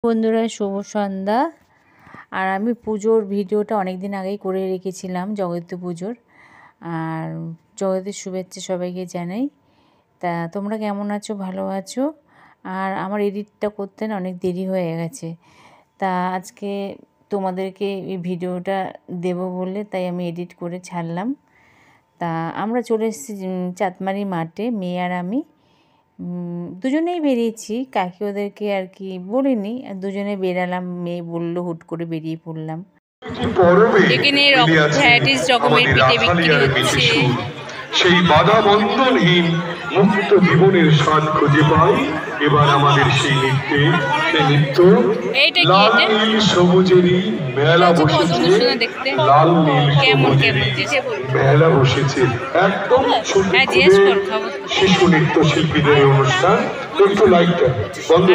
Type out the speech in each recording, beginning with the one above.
বন্ধুরা শুভ সন্ধ্যা। আর আমি পুজোর ভিডিওটা অনেক দিন আগেই করে রেখেছিলাম, জগদ্ধাত্রী পুজোর। আর জগদ্ধাত্রীর শুভেচ্ছা সবাইকে জানাই। তা তোমরা কেমন আছো, ভালো আছো? আর আমার এডিটটা করতে না অনেক দেরি হয়ে গেছে, তা আজকে তোমাদেরকে এই ভিডিওটা দেব বলে তাই আমি এডিট করে ছাড়লাম। তা আমরা চলে এসেছি চাঁদমারি মাঠে, মেয়ে আর আমি দুজনেই বেরিয়েছি, কাকি ওদেরকে আর কি বলিনি, দুজনে বেরালাম। মেয়ে বললো, হুট করে বেরিয়ে পড়লাম। এখানে ভ্যারাইটিস রকমের পিঠে বিক্রি হচ্ছে। সেই বাধা বন্ধনহীন মুক্ত জীবনের স্বাদ খুঁজে পাই এবার আমাদের সেই নৃত্যে। সেই নৃত্য লাল নীল সবুজেরই মেলা বসেছে, লাল নীল সবুজেরই মেলা বসেছে। একদম শিশু নৃত্য শিল্পীদের অনুষ্ঠান। একটু লাইটটা বন্ধ।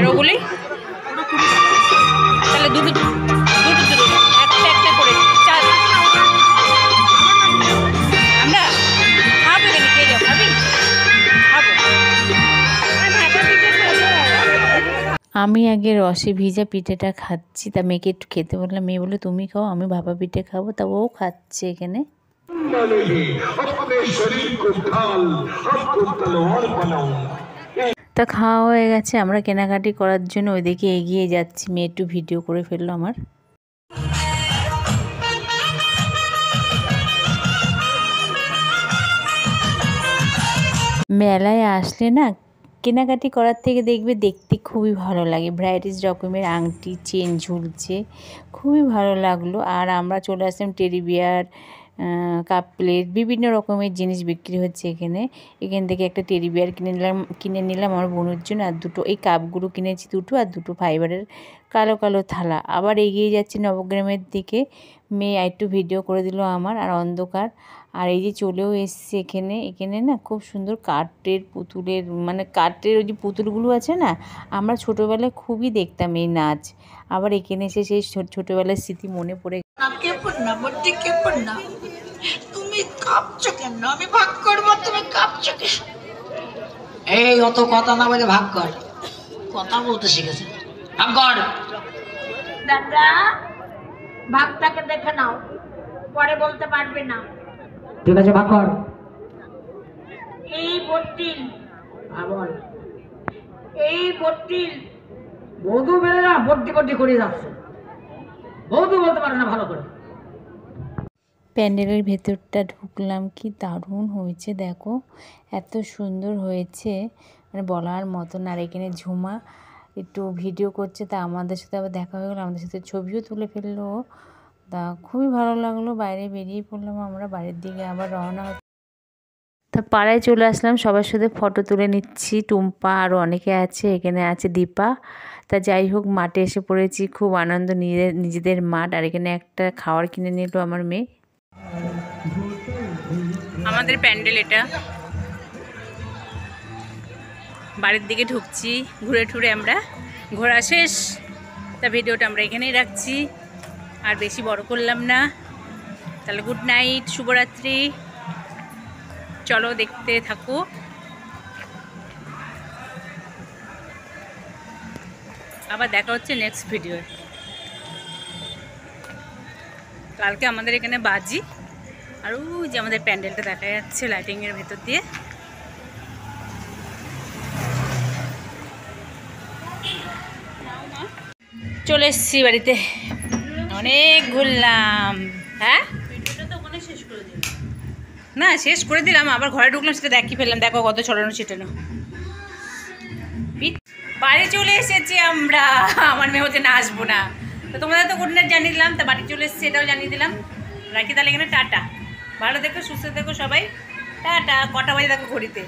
আমি আগে রসে ভিজা পিঠেটা খাচ্ছি, তা মেয়েকে একটু খেতে বললাম। মেয়ে বলে তুমি খাও, আমি ভাপা পিঠে খাবো। তা ও খাচ্ছে এখানে। তা খাওয়া হয়ে গেছে, আমরা কেনাকাটি করার জন্য ওইদিকে এগিয়ে যাচ্ছি। মেয়ে একটু ভিডিও করে ফেললো আমার। মেলায় আসলে না কেনাকাটি করার থেকে দেখতে খুবই ভালো লাগে। ভ্যারাইটিস রকমের আংটি, চেন ঝুলছে, খুবই ভালো লাগলো। আর আমরা চলে আসলাম টেডি বিয়ার, কাপ প্লেট, বিভিন্ন রকমের জিনিস বিক্রি হচ্ছে এখানে। এখান থেকে একটা টেডি বিয়ার কিনে নিলাম আমার বোনের জন্য। আর দুটো এই কাপগুলো কিনেছি দুটো, আর দুটো ফাইবারের কালো কালো থালা। আবার এগিয়ে যাচ্ছি নবগ্রামের দিকে। মেয়ে একটু ভিডিও করে দিল আমার, আর অন্ধকার। আর এই যে চলেও এসছে এখানে না খুব সুন্দর কাঠের পুতুলের, মানে কাঠের ওই যে পুতুলগুলো আছে না, আমরা ছোটোবেলায় খুবই দেখতাম এই নাচ। আবার এখানে এসে সেই ছোটোবেলার স্মৃতি মনে পড়ে। তুমি কাঁপছো কেন? আমি ভাগ করবো, তুমি কাঁপছো কেন? এই অত কথা না বলে ভাগ কর। কথা বলতে শিখেছে, ভাগ কর। দাদা ভাগটাকে দেখে নাও, পরে বলতে পারবে না। ঠিক আছে, ভাগ কর। এই বটিল, বল। এই বটিল বধু বেড়ে না বড্ডি করে যাচ্ছে, বধু বলতে পারে না ভালো করে। প্যান্ডেলের ভেতরটা ঢুকলাম, কি দারুণ হয়েছে দেখো, এত সুন্দর হয়েছে মানে বলার মতন। আর এখানে ঝুমা একটু ভিডিও করছে, তা আমাদের সাথে আবার দেখা হয়ে গেলো, আমাদের সাথে ছবিও তুলে ফেললো। তা খুবই ভালো লাগলো। বাইরে বেরিয়ে পড়লাম, আমরা বাড়ির দিকে আবার রওনা। তা পাড়ায় চলে আসলাম, সবার সাথে ফটো তুলে নিচ্ছি। টুম্পা আরও অনেকে আছে, এখানে আছে দীপা। তা যাই হোক, মাঠে এসে পড়েছি, খুব আনন্দ, নিজেদের মাঠ। আর এখানে একটা খাবার কিনে নিল আমার মেয়ে। আমাদের প্যান্ডেল এটা, বাড়ির দিকে ঢুকছি। ঘুরে ঠুরে আমরা ঘোরা শেষ। তা ভিডিওটা আমরা এখানেই রাখছি, আর বেশি বড় করলাম না। তাহলে গুড নাইট, শুভরাত্রি। চলো দেখতে থাকো। আবার দেখা হচ্ছে নেক্সট ভিডিও। কালকে আমাদের এখানে বাজি, আর ওই যে আমাদের প্যান্ডেলটা দেখা যাচ্ছে লাইটিংয়ের ভেতর দিয়ে। চলে এসছি বাড়িতে, অনেক ঘুরলাম। হ্যাঁ না, শেষ করে দিলাম, আবার ঘরে ঢুকলাম, সেটা দেখি ফেললাম। দেখো কত ছড়ানো ছিটানো। বাড়ি চলে এসেছি আমরা। আমার মেয়ে হচ্ছে না আসবো না, তো তোমাদের তো গুড নাইট জানিয়ে দিলাম। তা বাড়ি চলে এসেছি এটাও জানিয়ে দিলাম। রাখি তাহলে এখানে, টাটা। ভালো দেখো, সুস্থ দেখো সবাই, টাটা। কটা বাজে দেখো ঘড়িতে।